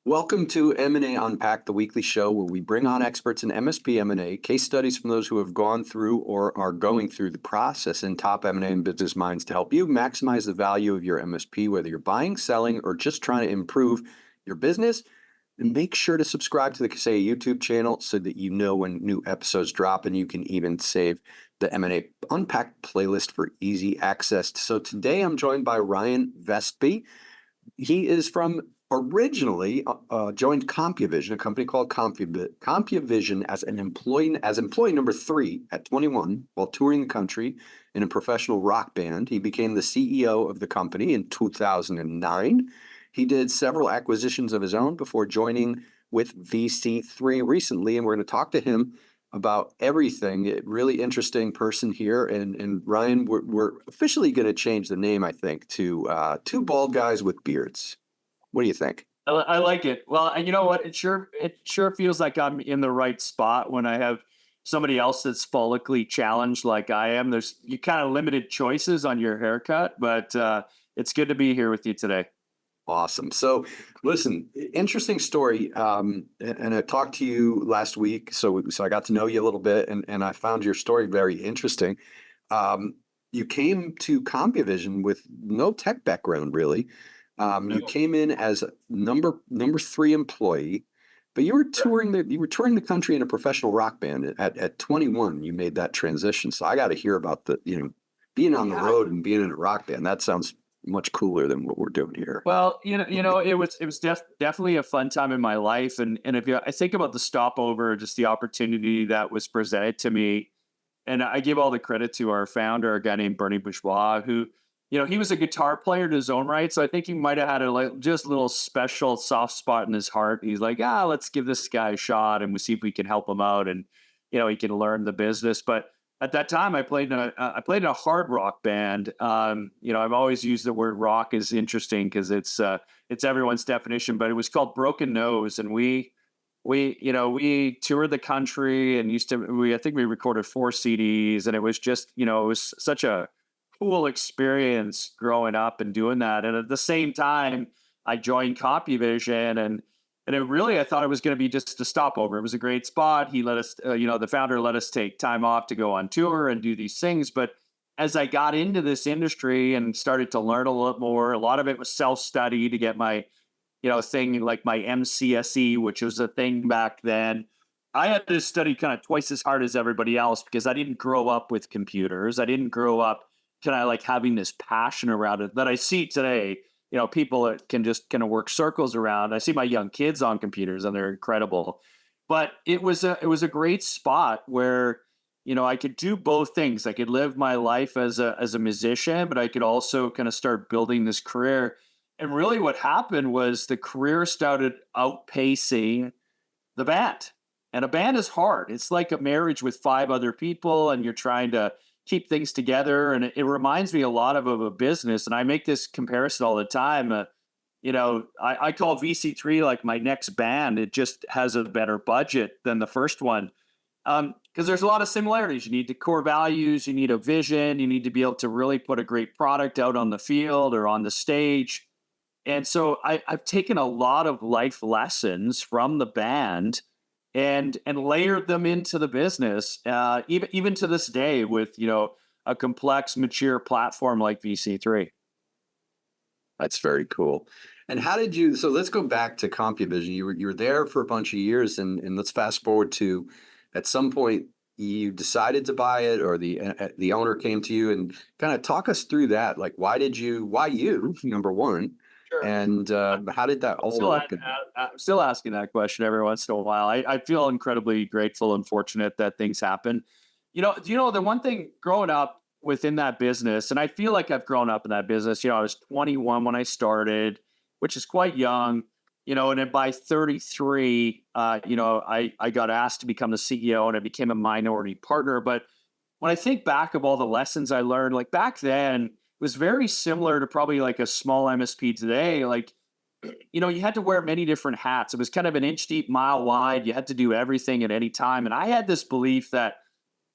Welcome to M&A Unpacked, the weekly show where we bring on experts in MSP M&A, case studies from those who have gone through or are going through the process, and top M&A and business minds to help you maximize the value of your MSP, whether you're buying, selling, or just trying to improve your business. And make sure to subscribe to the Kaseya YouTube channel so that you know when new episodes drop, and you can even save the M&A Unpacked playlist for easy access. So today I'm joined by Ryan Vestby. He is from originally joined CompVision, a company called CompVision as employee number 3 at 21 while touring the country in a professional rock band. He became the CEO of the company in 2009. He did several acquisitions of his own before joining with VC3 recently, and we're going to talk to him about everything. A really interesting person here. And Ryan, we're officially going to change the name, I think, to Two Bald Guys with Beards. What do you think? I like it. Well, and you know what? It sure feels like I'm in the right spot when I have somebody else that's follically challenged like I am. There's you kind of limited choices on your haircut, but it's good to be here with you today. Awesome. So, listen, interesting story. And I talked to you last week, so I got to know you a little bit, and I found your story very interesting. You came to CompuVision with no tech background, really. You No. came in as a number 3 employee, but you were touring the country in a professional rock band at 21. You made that transition. So I got to hear about being on the Yeah. road and being in a rock band. That sounds much cooler than what we're doing here. Well, it was definitely a fun time in my life, and if I think about the stopover, just the opportunity that was presented to me, and I give all the credit to our founder, a guy named Bernie Bourgeois, who, he was a guitar player in his own right. So I think he might have had just a little special soft spot in his heart. He's like, let's give this guy a shot and we see if we can help him out and, he can learn the business. But at that time, I played in a hard rock band. I've always used the word rock is interesting because it's everyone's definition, but it was called Broken Nose, and we toured the country and I think we recorded 4 CDs, and it was just, it was such a cool experience growing up and doing that. And at the same time, I joined CompuVision, and it really, I thought it was going to be just a stopover. It was a great spot. He let us, the founder let us take time off to go on tour and do these things. But as I got into this industry and started to learn a lot more, a lot of it was self-study to get my, thing like my MCSE, which was a thing back then. I had to study kind of twice as hard as everybody else because I didn't grow up with computers. I didn't grow up kind of like having this passion around it that I see today. People that can just kind of work circles around. I see my young kids on computers and they're incredible. But it was a great spot where, I could do both things. I could live my life as a musician, but I could also kind of start building this career. And really what happened was the career started outpacing the band. And a band is hard. It's like a marriage with 5 other people, and you're trying to keep things together. And it reminds me a lot of a business. And I make this comparison all the time. I call VC3 like my next band. It just has a better budget than the first one. Because there's a lot of similarities. You need the core values, you need a vision, you need to be able to really put a great product out on the field or on the stage. And so I've taken a lot of life lessons from the band and layered them into the business, even to this day with a complex, mature platform like VC3. That's very cool. And how did you? So let's go back to CompuVision. You were there for a bunch of years, and let's fast forward to at some point you decided to buy it, or the owner came to you, and kind of talk us through that. Like, why you, number one, Sure. and how did that I'm all still, work? I'm still asking that question every once in a while. I feel incredibly grateful and fortunate that things happen. The one thing growing up within that business, and I feel like I've grown up in that business. I was 21 when I started, which is quite young. And then by 33, I got asked to become the CEO, and I became a minority partner. But when I think back of all the lessons I learned, like back then, it was very similar to probably like a small MSP today. Like, you had to wear many different hats. It was kind of an inch deep, mile wide. You had to do everything at any time. And I had this belief that,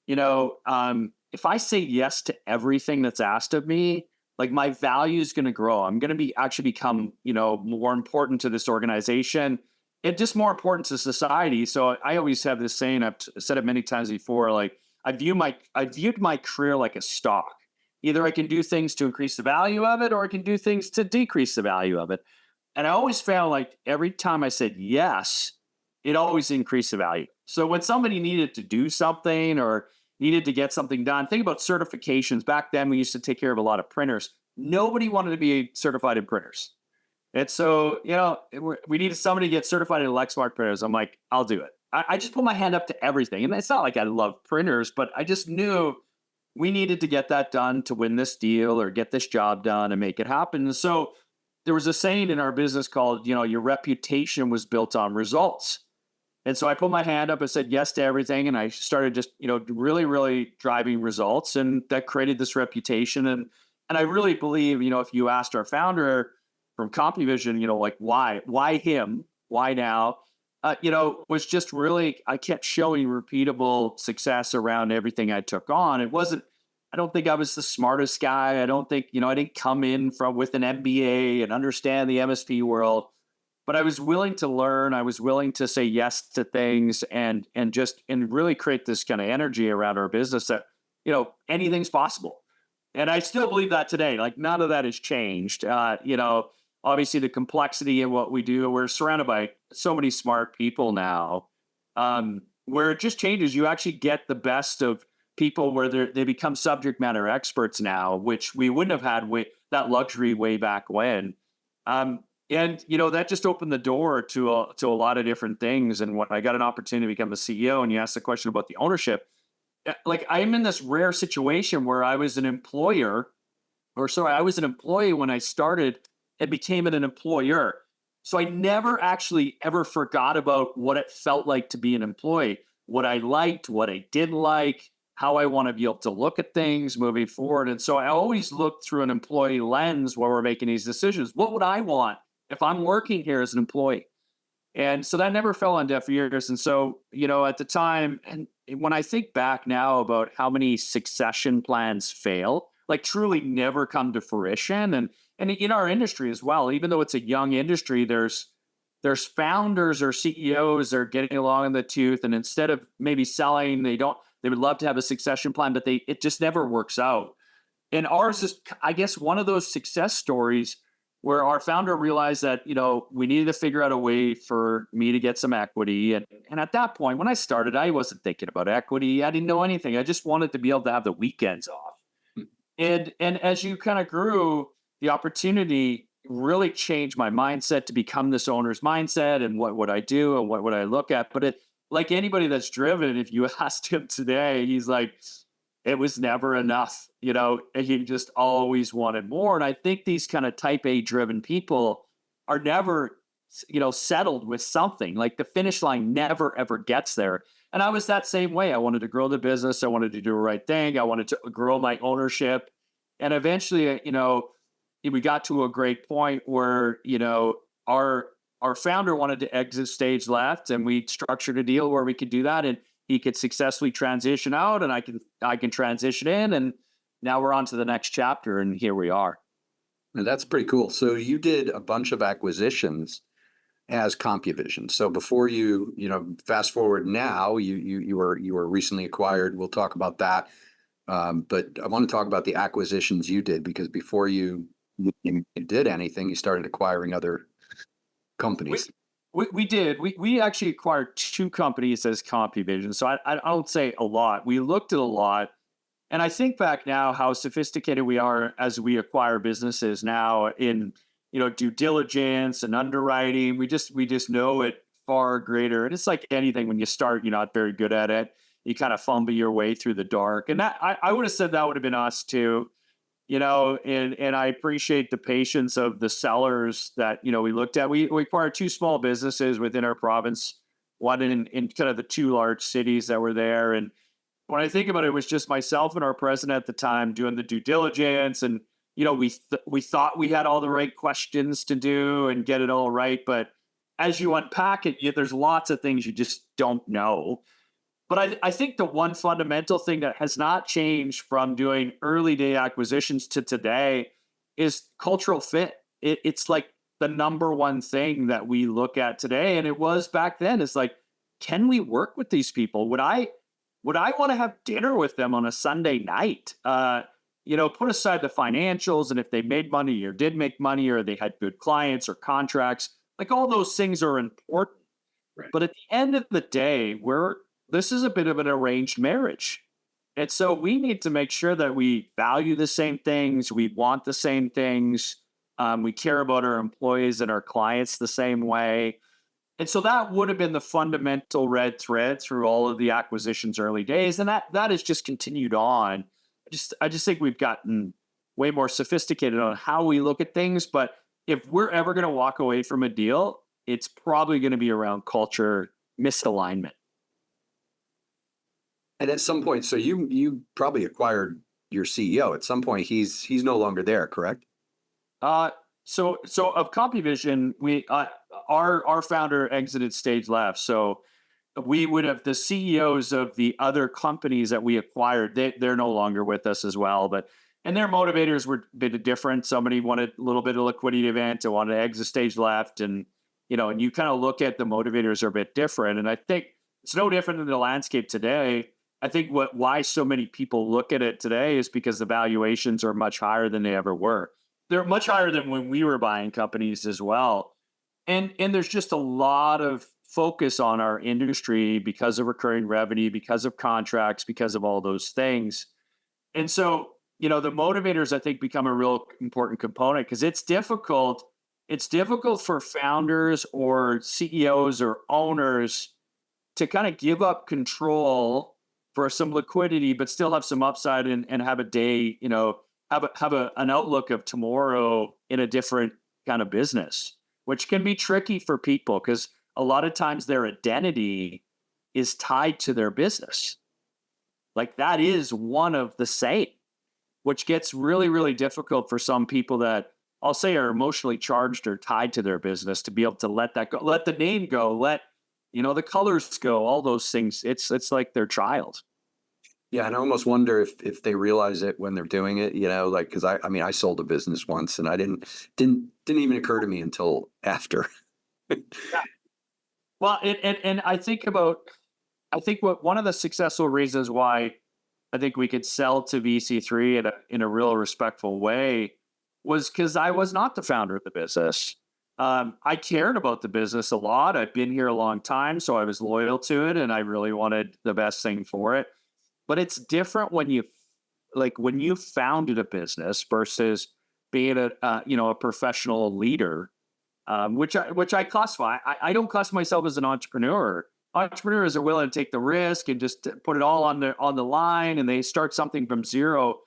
if I say yes to everything that's asked of me, like my value is going to grow. I'm going to be actually become, more important to this organization and just more important to society. So I always have this saying, I've said it many times before, like I viewed my career like a stock. Either I can do things to increase the value of it or I can do things to decrease the value of it. And I always found like every time I said yes, it always increased the value. So when somebody needed to do something or needed to get something done, think about certifications. Back then, we used to take care of a lot of printers. Nobody wanted to be certified in printers. And so, we needed somebody to get certified in Lexmark printers. I'm like, I'll do it. I just put my hand up to everything. And it's not like I love printers, but I just knew we needed to get that done to win this deal or get this job done and make it happen. And so there was a saying in our business called, your reputation was built on results. And so I put my hand up and said yes to everything. And I started just, really, really driving results. And that created this reputation. And I really believe, if you asked our founder from CompVision, like why him? Why now? Was just really, I kept showing repeatable success around everything I took on. I don't think I was the smartest guy. I don't think, I didn't come in with an MBA and understand the MSP world, but I was willing to learn. I was willing to say yes to things and really create this kind of energy around our business that, anything's possible. And I still believe that today. Like none of that has changed. Obviously the complexity in what we do, we're surrounded by so many smart people now, where it just changes. You actually get the best of people where they become subject matter experts now, which we wouldn't have had that luxury way back when. And that just opened the door to a lot of different things. And when I got an opportunity to become a CEO, and you asked the question about the ownership, like I'm in this rare situation where I was an employee when I started and became an employer. So I never actually ever forgot about what it felt like to be an employee, what I liked, what I didn't like, how I want to be able to look at things moving forward. And so I always look through an employee lens while we're making these decisions. What would I want if I'm working here as an employee? And so that never fell on deaf ears. And so, at the time, and when I think back now about how many succession plans fail, like truly never come to fruition. And in our industry as well, even though it's a young industry, there's founders or CEOs that are getting along in the tooth. And instead of maybe selling, they would love to have a succession plan, but it just never works out. And ours is, I guess, one of those success stories where our founder realized that, we needed to figure out a way for me to get some equity. And at that point, when I started, I wasn't thinking about equity. I didn't know anything. I just wanted to be able to have the weekends off. And as you kind of grew, the opportunity really changed my mindset to become this owner's mindset and what would I do and what would I look at. But like anybody that's driven, if you asked him today, he's like, it was never enough, and he just always wanted more. And I think these kind of type A driven people are never, settled with something. Like the finish line never, ever gets there. And I was that same way. I wanted to grow the business. I wanted to do the right thing. I wanted to grow my ownership. And eventually, we got to a great point where, our founder wanted to exit stage left, and we structured a deal where we could do that. And he could successfully transition out, and I can transition in, and now we're on to the next chapter, and here we are. And that's pretty cool. So you did a bunch of acquisitions as CompVision. So before you fast forward now, you were recently acquired. We'll talk about that. But I want to talk about the acquisitions you did, because before you did anything, you started acquiring other companies. We did. We actually acquired 2 companies as CompVision. So I don't say a lot. We looked at a lot. And I think back now how sophisticated we are as we acquire businesses now in, due diligence and underwriting. We just know it far greater. And it's like anything, when you start, you're not very good at it. You kind of fumble your way through the dark. And that I would have said that would have been us too. And I appreciate the patience of the sellers that, we looked at. We acquired 2 small businesses within our province, one in kind of the 2 large cities that were there. And when I think about it, it was just myself and our president at the time doing the due diligence. And, we thought we had all the right questions to do and get it all right. But as you unpack it, there's lots of things you just don't know. But I think the one fundamental thing that has not changed from doing early day acquisitions to today is cultural fit. It's like the number one thing that we look at today. And it was back then. It's like, can we work with these people? Would I want to have dinner with them on a Sunday night? Put aside the financials and if they made money or did make money or they had good clients or contracts, like all those things are important. Right. But at the end of the day, this is a bit of an arranged marriage. And so we need to make sure that we value the same things, we want the same things, we care about our employees and our clients the same way. And so that would have been the fundamental red thread through all of the acquisitions early days. And that has just continued on. I just think we've gotten way more sophisticated on how we look at things. But if we're ever going to walk away from a deal, it's probably going to be around culture misalignment. And at some point, so you probably acquired your CEO. At some point, he's no longer there, correct? So of CompVision, our founder exited stage left. So we would have the CEOs of the other companies that we acquired. They're no longer with us as well, and their motivators were a bit different. Somebody wanted a little bit of liquidity event, and wanted to exit stage left, and you kind of look at the motivators are a bit different. And I think it's no different in the landscape today. I think why so many people look at it today is because the valuations are much higher than they ever were. They're much higher than when we were buying companies as well. And there's just a lot of focus on our industry because of recurring revenue, because of contracts, because of all those things. And so, the motivators, I think, become a real important component because it's difficult. It's difficult for founders or CEOs or owners to kind of give up control for some liquidity, but still have some upside and have a day, have an outlook of tomorrow in a different kind of business, which can be tricky for people because a lot of times their identity is tied to their business. Like that is one of the same, which gets really, really difficult for some people that I'll say are emotionally charged or tied to their business to be able to let that go, let the name go, let the colors go, all those things. It's like their child. Yeah, and I almost wonder if they realize it when they're doing it, like because I sold a business once and I didn't even occur to me until after. Yeah. Well, and I think what one of the successful reasons why I think we could sell to VC3 in a real respectful way was because I was not the founder of the business. I cared about the business a lot. I've been here a long time, so I was loyal to it, and I really wanted the best thing for it. But it's different when you founded a business versus being a professional leader, which I classify. I don't classify myself as an entrepreneur. Entrepreneurs are willing to take the risk and just put it all on the line, and they start something from zero.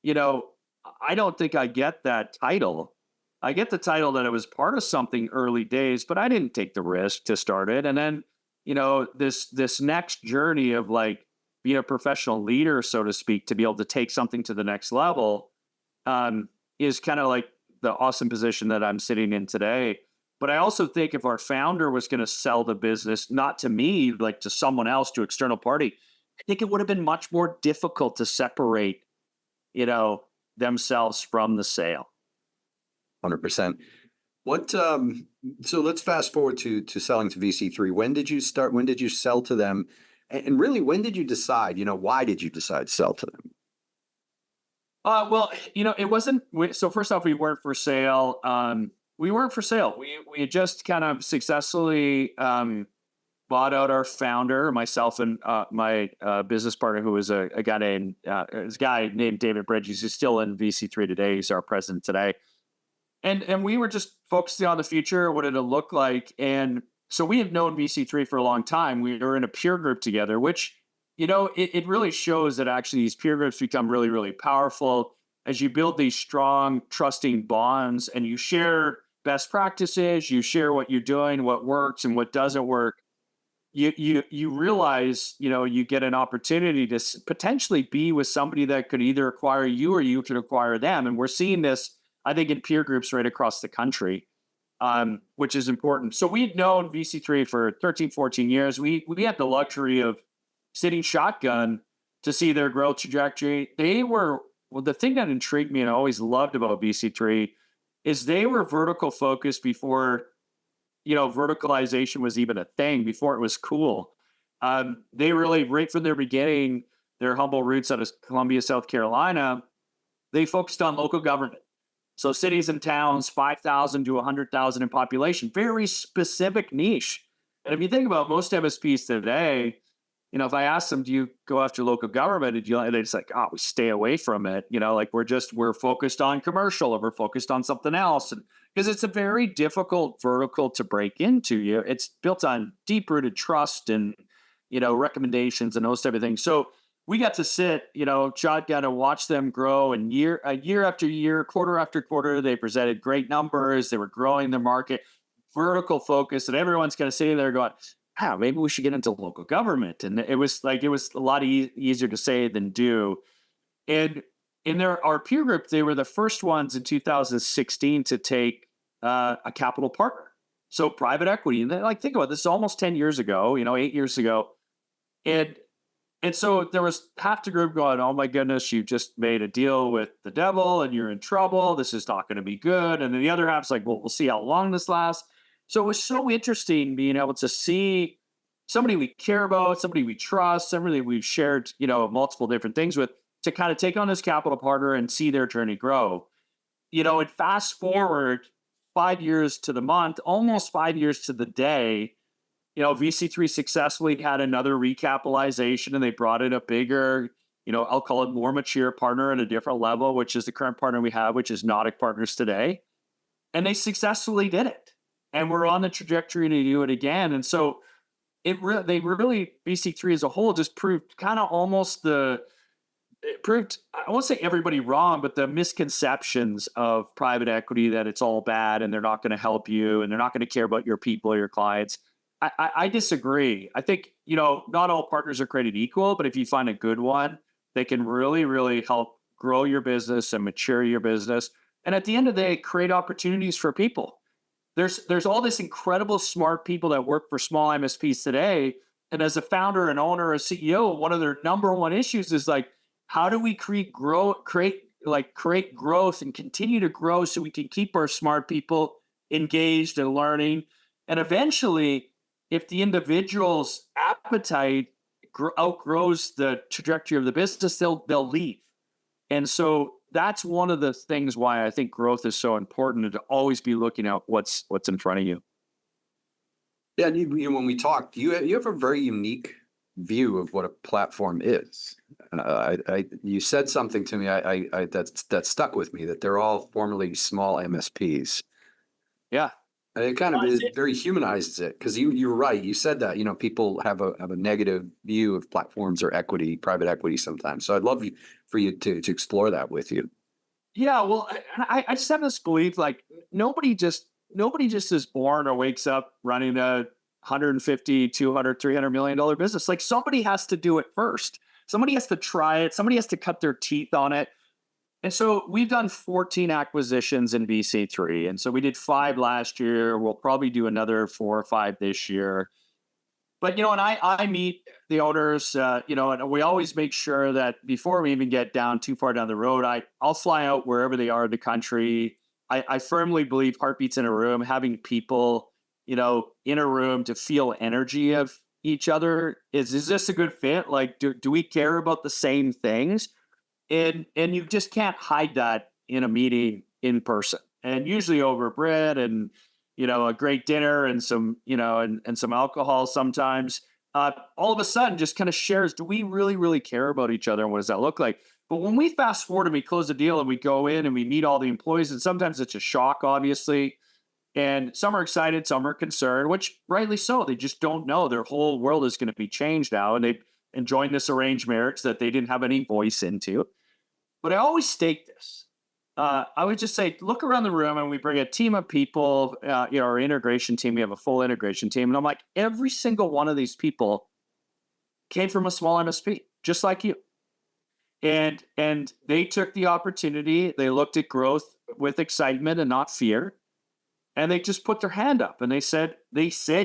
I don't think I get that title. I get the title that I was part of something early days, but I didn't take the risk to start it. And then, this next journey of like being a professional leader, so to speak, to be able to take something to the next level, is kind of like the awesome position that I'm sitting in today. But I also think if our founder was going to sell the business, not to me, like to someone else, to external party, I think it would have been much more difficult to separate, themselves from the sale. 100%. What? So let's fast forward to selling to VC3. When did you start? When did you sell to them? And really, when did you decide? Why did you decide to sell to them? Well, it wasn't. So first off, we weren't for sale. We weren't for sale. We had just kind of successfully bought out our founder, myself and my business partner, who was a guy named David Bridges, who's still in VC3 today. He's our president today. And we were just focusing on the future, what it'll look like. And so we have known VC3 for a long time. We were in a peer group together, which, it really shows that actually these peer groups become really, really powerful as you build these strong, trusting bonds and you share best practices, you share what you're doing, what works and what doesn't work. You realize, you get an opportunity to potentially be with somebody that could either acquire you or you could acquire them. And we're seeing this, I think, in peer groups right across the country, which is important. So we had known VC3 for 13, 14 years. We had the luxury of sitting shotgun to see their growth trajectory. They were well, the thing that intrigued me and I always loved about VC3 is they were vertical focused before, verticalization was even a thing, before it was cool. They really, right from their beginning, their humble roots out of Columbia, South Carolina, they focused on local government. So cities and towns, 5,000 to 100,000 in population, very specific niche. And if you think about most MSPs today, if I ask them, do you go after local government? And it's like, oh, we stay away from it. Like we're focused on commercial or we're focused on something else. And because it's a very difficult vertical to break into. It's built on deep rooted trust and, recommendations and those type of things. So we got to sit, Chad got to watch them grow, and year after year, quarter after quarter, they presented great numbers. They were growing the market, vertical focus, and everyone's kind of sitting there going, maybe we should get into local government. And it was a lot easier to say than do. And in our peer group, they were the first ones in 2016 to take a capital partner. So private equity. And think about this, almost 10 years ago, 8 years ago. And so there was half the group going, oh my goodness, you just made a deal with the devil and you're in trouble. This is not going to be good. And then the other half's like, well, we'll see how long this lasts. So it was so interesting being able to see somebody we care about, somebody we trust, somebody we've shared, multiple different things with, to kind of take on this capital partner and see their journey grow. And fast forward 5 years to the month, almost 5 years to the day, VC3 successfully had another recapitalization, and they brought in a bigger, I'll call it more mature partner at a different level, which is the current partner we have, which is Nautic Partners today. And they successfully did it. And we're on the trajectory to do it again. And so VC3 as a whole just proved kind of almost I won't say everybody wrong, but the misconceptions of private equity that it's all bad and they're not going to help you and they're not going to care about your people or your clients. I disagree. I think, not all partners are created equal, but if you find a good one, they can really, really help grow your business and mature your business. And at the end of the day, create opportunities for people. There's all this incredible smart people that work for small MSPs today. And as a founder and owner or CEO, one of their number one issues is like, how do we create growth and continue to grow so we can keep our smart people engaged and learning? And eventually, if the individual's appetite outgrows the trajectory of the business, they'll leave. And so that's one of the things why I think growth is so important, and to always be looking at what's in front of you. Yeah, and when we talked, you have a very unique view of what a platform is. You said something to me that stuck with me, that they're all formerly small MSPs. Yeah. And it kind of very humanizes it, because you're right. You said that, people have a negative view of platforms or private equity sometimes. So I'd love for you to explore that with you. Yeah, well, I just have this belief, like nobody just is born or wakes up running a 150, 200, $300 million business. Like somebody has to do it first. Somebody has to try it. Somebody has to cut their teeth on it. And so we've done 14 acquisitions in VC3. And so we did 5 last year. We'll probably do another 4 or 5 this year. But, and I meet the owners, and we always make sure that before we even get too far down the road, I'll fly out wherever they are in the country. I firmly believe heartbeats in a room, having people, in a room to feel energy of each other. Is this a good fit? Like, do we care about the same things? And you just can't hide that in a meeting in person. And usually over bread and, a great dinner and some, and some alcohol sometimes, all of a sudden just kind of shares, do we really, really care about each other? And what does that look like? But when we fast forward and we close the deal and we go in and we meet all the employees, and sometimes it's a shock, obviously. And some are excited, some are concerned, which rightly so. They just don't know. Their whole world is going to be changed now. And they've enjoyed this arranged marriage that they didn't have any voice into. But I always state this. I would just say, look around the room, and we bring a team of people, our integration team. We have a full integration team. And I'm like, every single one of these people came from a small MSP, just like you. And they took the opportunity. They looked at growth with excitement and not fear. And they just put their hand up and they said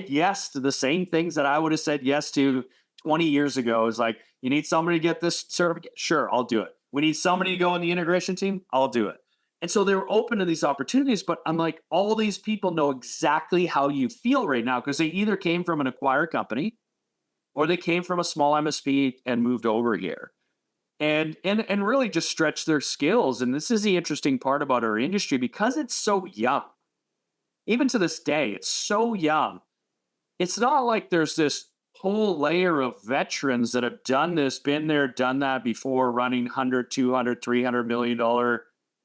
yes to the same things that I would have said yes to 20 years ago. It's like, you need somebody to get this certificate? Sure, I'll do it. We need somebody to go in the integration team. I'll do it. And so they were open to these opportunities, but I'm like, all these people know exactly how you feel right now because they either came from an acquired company or they came from a small MSP and moved over here and really just stretched their skills. And this is the interesting part about our industry because it's so young. Even to this day, it's so young. It's not like there's this whole layer of veterans that have done this, been there, done that before, running 100, 200, $300 million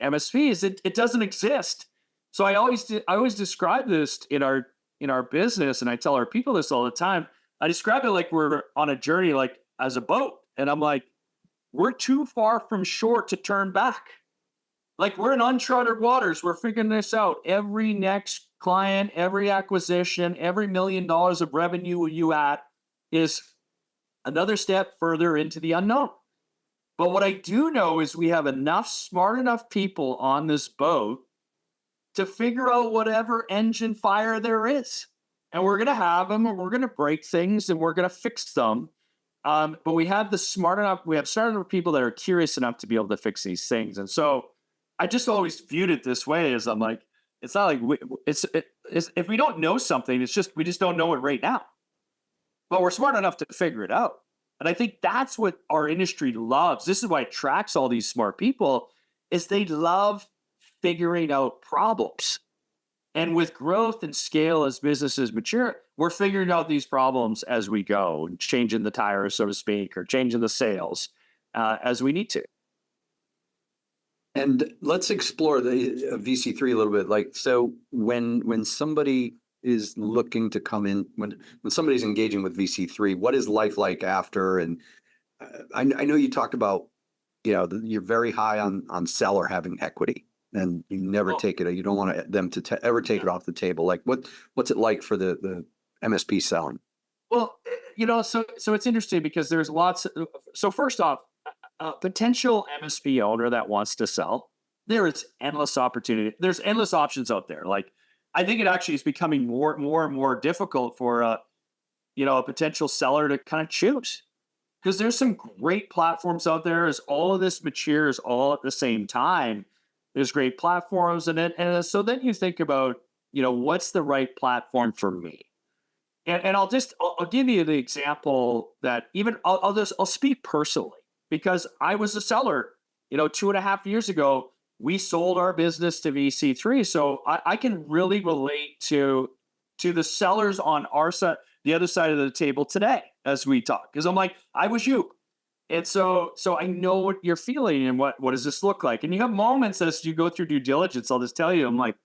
MSPs. It doesn't exist. So I always describe this in our business, and I tell our people this all the time. I describe it like we're on a journey, like as a boat, and I'm like, we're too far from shore to turn back. Like we're in uncharted waters. We're figuring this out. Every next client, every acquisition, every $1 million of revenue you at is another step further into the unknown. But what I do know is we have smart enough people on this boat to figure out whatever engine fire there is. And we're going to have them and we're going to break things and we're going to fix them. But we have smart enough people that are curious enough to be able to fix these things. And so I just always viewed it this way as I'm like, it's not like it's if we don't know something, it's just we just don't know it right now. But we're smart enough to figure it out. And I think that's what our industry loves. This is why it attracts all these smart people, is they love figuring out problems. And with growth and scale as businesses mature, we're figuring out these problems as we go, and changing the tires, so to speak, or changing the sails as we need to. And let's explore the VC3 a little bit. Like, so when somebody is looking to come in, when somebody's engaging with VC3, what is life like after? And I know you talked about, you're very high on seller having equity, and you never take it. You don't want them to ever take it off the table. Like, what's it like for the MSP selling? Well, so it's interesting because there's lots. So first off, a potential MSP owner that wants to sell, there is endless opportunity. There's endless options out there. Like, I think it actually is becoming more and more difficult for a potential seller to kind of choose, because there's some great platforms out there. As all of this matures all at the same time, there's great platforms, and so then you think about what's the right platform for me. And I'll give you the example that even I'll speak personally, because I was a seller, 2.5 years ago. We sold our business to VC3. So I can really relate to the sellers on our side, the other side of the table today as we talk. Because I'm like, I was you. And so I know what you're feeling and what does this look like? And you have moments as you go through due diligence, I'll just tell you, I'm like,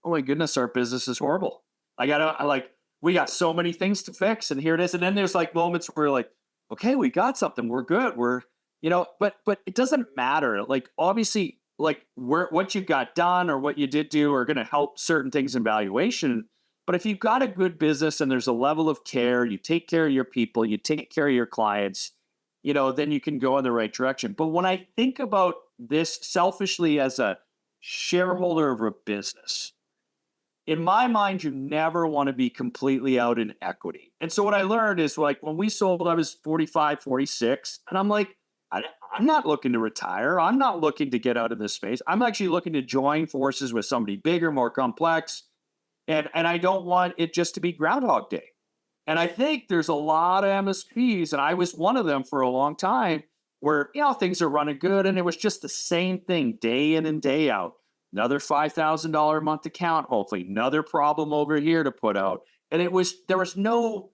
oh my goodness, our business is horrible. We got so many things to fix, and here it is. And then there's like moments where like, okay, we got something, we're good. But it doesn't matter. Like, obviously, like what you got done or what you did do are going to help certain things in valuation. But if you've got a good business and there's a level of care, you take care of your people, you take care of your clients, then you can go in the right direction. But when I think about this selfishly as a shareholder of a business, in my mind, you never want to be completely out in equity. And so what I learned is, like, when we sold, I was 45, 46, and I'm like, I'm not looking to retire. I'm not looking to get out of this space. I'm actually looking to join forces with somebody bigger, more complex. And I don't want it just to be Groundhog Day. And I think there's a lot of MSPs, and I was one of them for a long time, where, things are running good. And it was just the same thing day in and day out. Another $5,000 a month account, hopefully another problem over here to put out. And there was no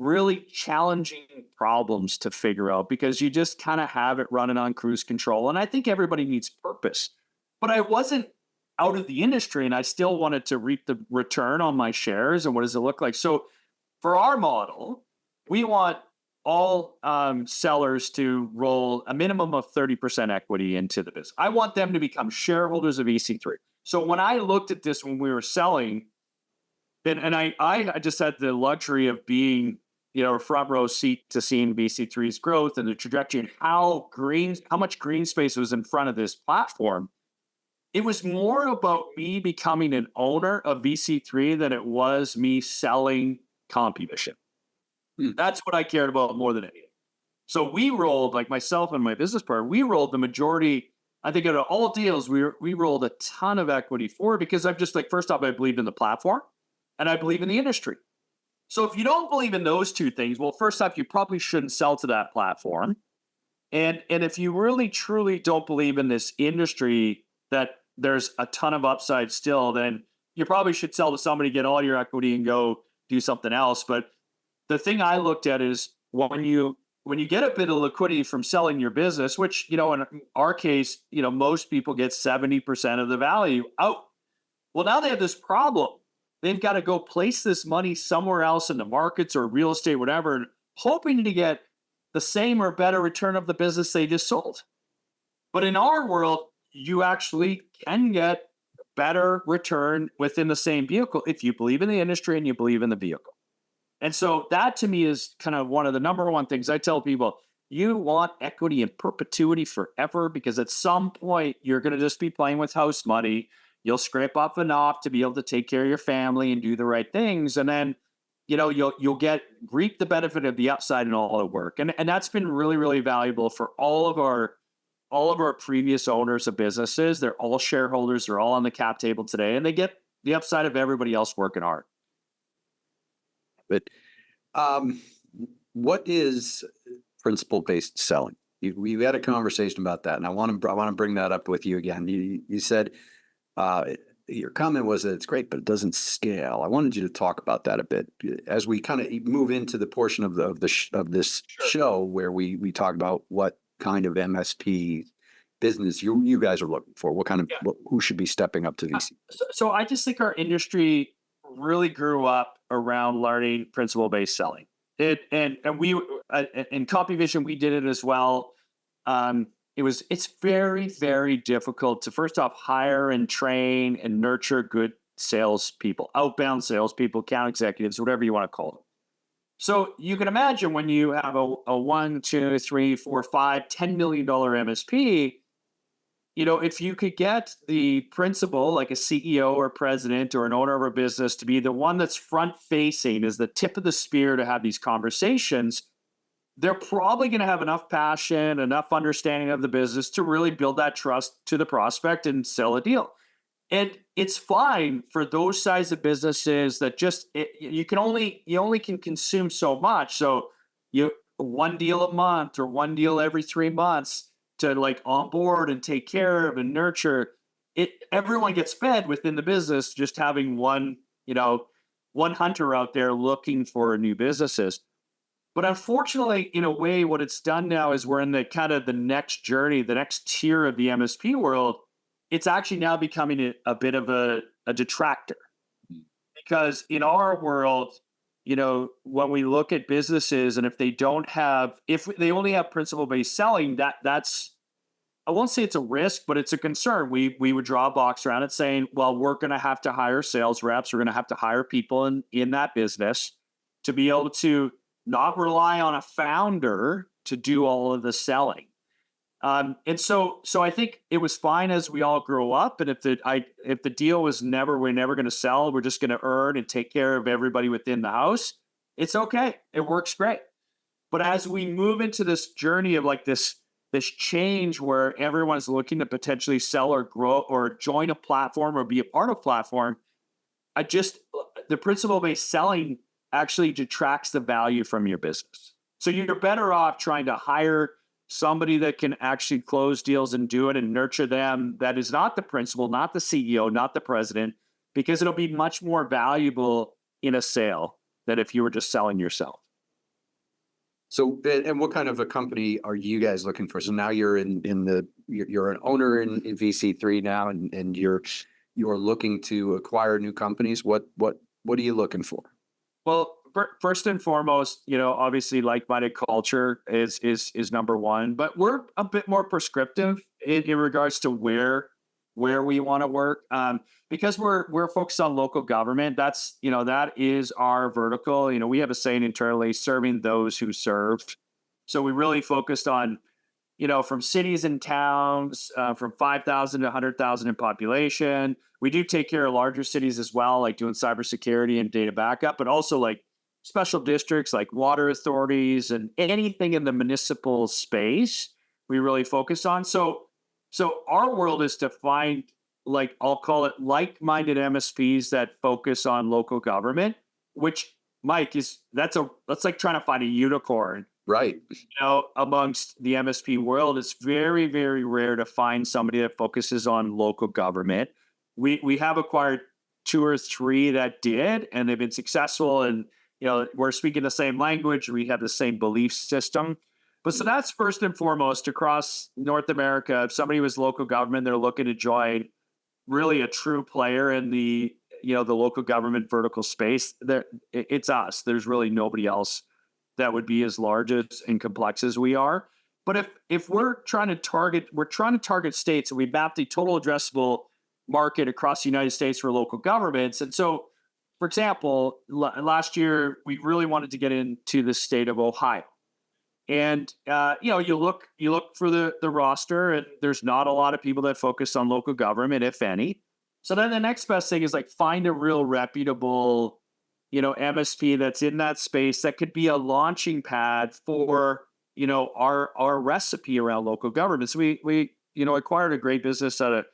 really challenging problems to figure out, because you just kind of have it running on cruise control. And I think everybody needs purpose. But I wasn't out of the industry, and I still wanted to reap the return on my shares. And what does it look like? So for our model, we want all sellers to roll a minimum of 30% equity into the business. I want them to become shareholders of EC3. So when I looked at this when we were selling, and I just had the luxury of being, a front row seat to seeing VC3's growth and the trajectory and how much green space was in front of this platform. It was more about me becoming an owner of VC3 than it was me selling CompVision. That's what I cared about more than anything. So we rolled, like myself and my business partner, we rolled the majority. I think out of all deals, we rolled a ton of equity for it because I'm just like, first off, I believed in the platform and I believe in the industry. So if you don't believe in those two things, well, first off, you probably shouldn't sell to that platform. And if you really truly don't believe in this industry that there's a ton of upside still, then you probably should sell to somebody, get all your equity, and go do something else. But the thing I looked at is when you get a bit of liquidity from selling your business, which in our case, most people get 70% of the value out. Well, now they have this problem. They've got to go place this money somewhere else in the markets or real estate, whatever, hoping to get the same or better return of the business they just sold. But in our world, you actually can get better return within the same vehicle if you believe in the industry and you believe in the vehicle. And so that to me is kind of one of the number one things I tell people. You want equity in perpetuity forever because at some point you're going to just be playing with house money. You'll scrape up enough to be able to take care of your family and do the right things. And then, you'll reap the benefit of the upside and all the work. And that's been really, really valuable for all of our previous owners of businesses. They're all shareholders. They're all on the cap table today, and they get the upside of everybody else working hard. But what is principle-based selling? We had a conversation about that, and I want to bring that up with you again. You said your comment was that it's great, but it doesn't scale. I wanted you to talk about that a bit as we kind of move into the portion of this show where we talk about what kind of MSP business you guys are looking for. What kind of who should be stepping up to VC? So I just think our industry really grew up around learning principle-based selling. And we in CompVision we did it as well. It's very, very difficult to first off hire and train and nurture good salespeople, outbound salespeople, account executives, whatever you want to call them. So you can imagine when you have a $1, $2, $3, $4, $5, $10 million MSP, if you could get the principal, like a CEO or president or an owner of a business, to be the one that's front facing, is the tip of the spear to have these conversations, they're probably going to have enough passion, enough understanding of the business to really build that trust to the prospect and sell a deal. And it's fine for those size of businesses that you only can consume so much. So one deal a month or one deal every 3 months to like onboard and take care of and nurture it. Everyone gets fed within the business, just having one hunter out there looking for new businesses. But unfortunately, in a way, what it's done now is we're in the kind of the next journey, the next tier of the MSP world. It's actually now becoming a bit of a detractor, because in our world, when we look at businesses and if they only have principle-based selling, that's, I won't say it's a risk, but it's a concern. We would draw a box around it saying, well, we're going to have to hire sales reps. We're going to have to hire people in that business to be able to not rely on a founder to do all of the selling. And so I think it was fine as we all grow up. And if the deal was we're never going to sell, we're just going to earn and take care of everybody within the house, it's okay. It works great. But as we move into this journey of like this change where everyone's looking to potentially sell or grow or join a platform or be a part of a platform, the principle-based selling actually detracts the value from your business. So you're better off trying to hire somebody that can actually close deals and do it and nurture them. That is not the principal, not the CEO, not the president, because it'll be much more valuable in a sale than if you were just selling yourself. So, and what kind of a company are you guys looking for? So now you're you're an owner in VC3 now, and you're looking to acquire new companies. What are you looking for? Well, first and foremost, obviously like-minded culture is number one, but we're a bit more prescriptive in regards to where we want to work, because we're focused on local government. That is our vertical. We have a saying internally, serving those who served. So we really focused on, from cities and towns, from 5,000 to 100,000 in population. We do take care of larger cities as well, like doing cybersecurity and data backup, but also like special districts like water authorities and anything in the municipal space we really focus on. So our world is to find, like, I'll call it like-minded MSPs that focus on local government, which, Mike, that's like trying to find a unicorn. Right. Amongst the MSP world, it's very, very rare to find somebody that focuses on local government. We have acquired two or three that did, and they've been successful. And we're speaking the same language. We have the same belief system. But so that's first and foremost across North America. If somebody was local government, they're looking to join really a true player in the local government vertical space. It's us. There's really nobody else that would be as large as and complex as we are. But if we're trying to target states, and we map the total addressable market across the United States for local governments. And so, for example, last year we really wanted to get into the state of Ohio. And you look for the roster, and there's not a lot of people that focus on local government, if any. So then the next best thing is like find a real reputable, MSP that's in that space that could be a launching pad for our recipe around local government. So we acquired a great business out of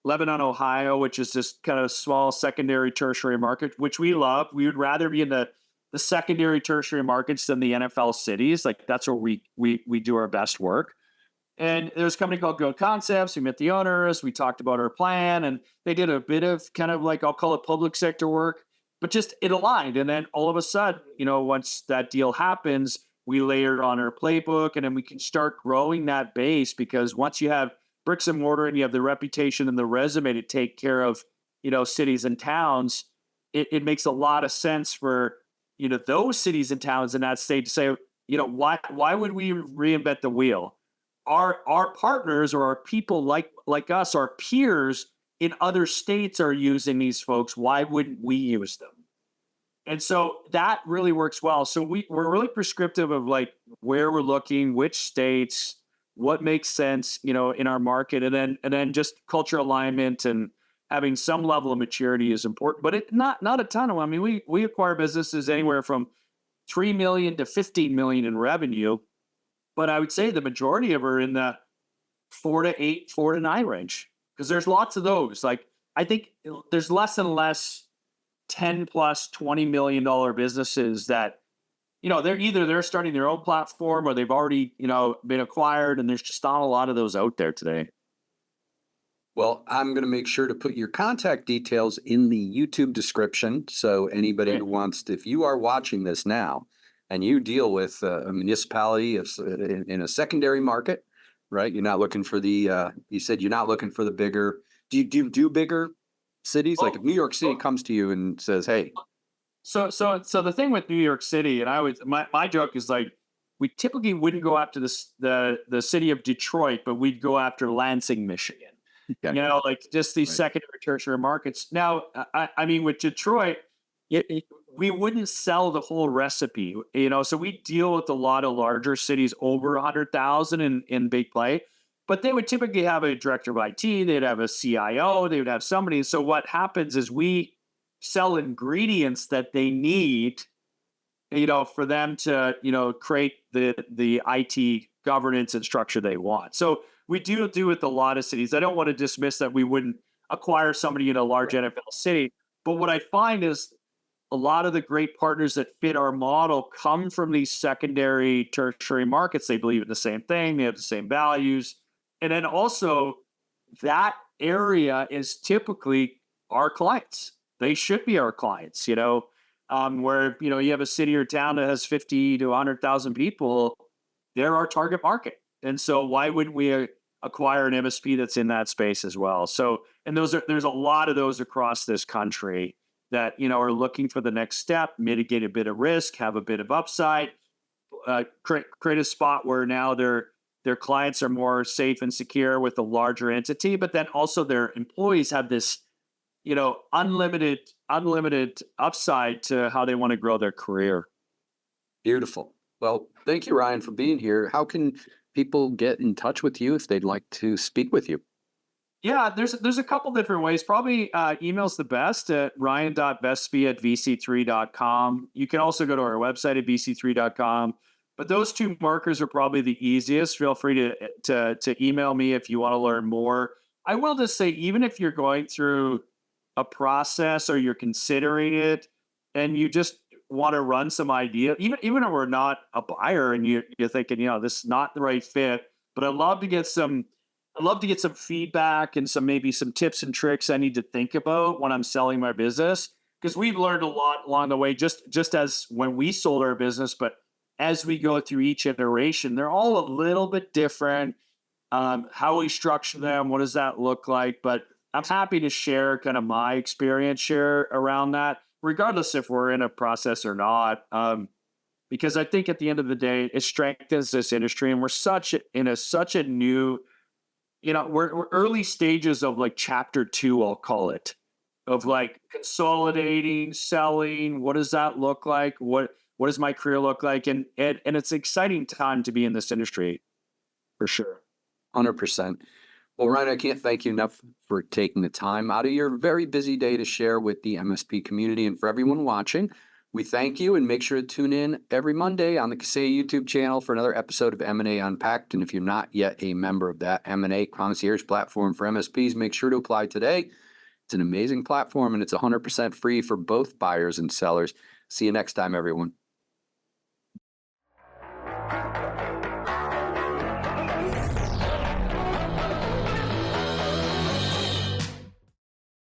Lebanon, Ohio, which is this kind of small secondary tertiary market, which we love. We would rather be in the secondary tertiary markets than the NFL cities. Like that's where we do our best work. And there's a company called Go Concepts. We met the owners. We talked about our plan, and they did a bit of kind of like, I'll call it public sector work, but just it aligned. And then all of a sudden, once that deal happens, we layered on our playbook, and then we can start growing that base, because once you have bricks and mortar and you have the reputation and the resume to take care of, cities and towns, it makes a lot of sense for, those cities and towns in that state to say, why would we reinvent the wheel? Our partners or our people like us, our peers in other states are using these folks. Why wouldn't we use them? And so that really works well. So we're really prescriptive of like where we're looking, which states, what makes sense, in our market, and then just culture alignment and having some level of maturity is important, but it not a ton of. I mean, we acquire businesses anywhere from 3 million to 15 million in revenue. But I would say the majority of are in the 4 to 8, 4 to 9 range, because there's lots of those. Like I think there's less and less 10 plus $20 million businesses that, they're starting their own platform or they've already, been acquired, and there's just not a lot of those out there today. Well, I'm going to make sure to put your contact details in the YouTube description. So anybody who wants to, if you are watching this now, and you deal with a municipality in a secondary market, right? You're not looking for you said you're not looking for the bigger, do you do bigger cities? Like if New York City comes to you and says, hey. So the thing with New York City, and my joke is like, we typically wouldn't go after the city of Detroit, but we'd go after Lansing, Michigan. Okay. Like just these secondary tertiary markets. Now, I mean, with Detroit, we wouldn't sell the whole recipe, so we deal with a lot of larger cities over 100,000 in big play, but they would typically have a director of IT, they'd have a CIO, they would have somebody. So what happens is we sell ingredients that they need, for them to, create the IT governance and structure they want. So we do with a lot of cities. I don't want to dismiss that we wouldn't acquire somebody in a large NFL city, but what I find is a lot of the great partners that fit our model come from these secondary, tertiary markets. They believe in the same thing. They have the same values. And then also that area is typically our clients. They should be our clients, where, you have a city or town that has 50 to 100,000 people, they're our target market. And so why wouldn't we acquire an MSP that's in that space as well? So, and there's a lot of those across this country that, are looking for the next step, mitigate a bit of risk, have a bit of upside, create a spot where now their clients are more safe and secure with a larger entity, but then also their employees have this, unlimited upside to how they want to grow their career. Beautiful. Well, thank you, Ryan, for being here. How can people get in touch with you if they'd like to speak with you? Yeah, there's a couple different ways. Probably email's the best at ryan.vestby@vc3.com. You can also go to our website at vc3.com. But those two markers are probably the easiest. Feel free to email me if you want to learn more. I will just say, even if you're going through a process or you're considering it and you just want to run some idea, even if we're not a buyer and you're thinking, this is not the right fit, but I'd love to get some feedback and maybe some tips and tricks I need to think about when I'm selling my business, because we've learned a lot along the way, just as when we sold our business, but as we go through each iteration, they're all a little bit different. How we structure them, what does that look like? But I'm happy to share kind of my experience share around that, regardless if we're in a process or not. Because I think at the end of the day, it strengthens this industry, and we're such a new, we're early stages of like chapter two, I'll call it, of like consolidating, selling. What does that look like? What does my career look like? And it's an exciting time to be in this industry for sure. 100%. Well, Ryan, I can't thank you enough for taking the time out of your very busy day to share with the MSP community and for everyone watching. We thank you and make sure to tune in every Monday on the Kaseya YouTube channel for another episode of M&A Unpacked. And if you're not yet a member of that M&A concierge platform for MSPs, make sure to apply today. It's an amazing platform and it's 100% free for both buyers and sellers. See you next time, everyone.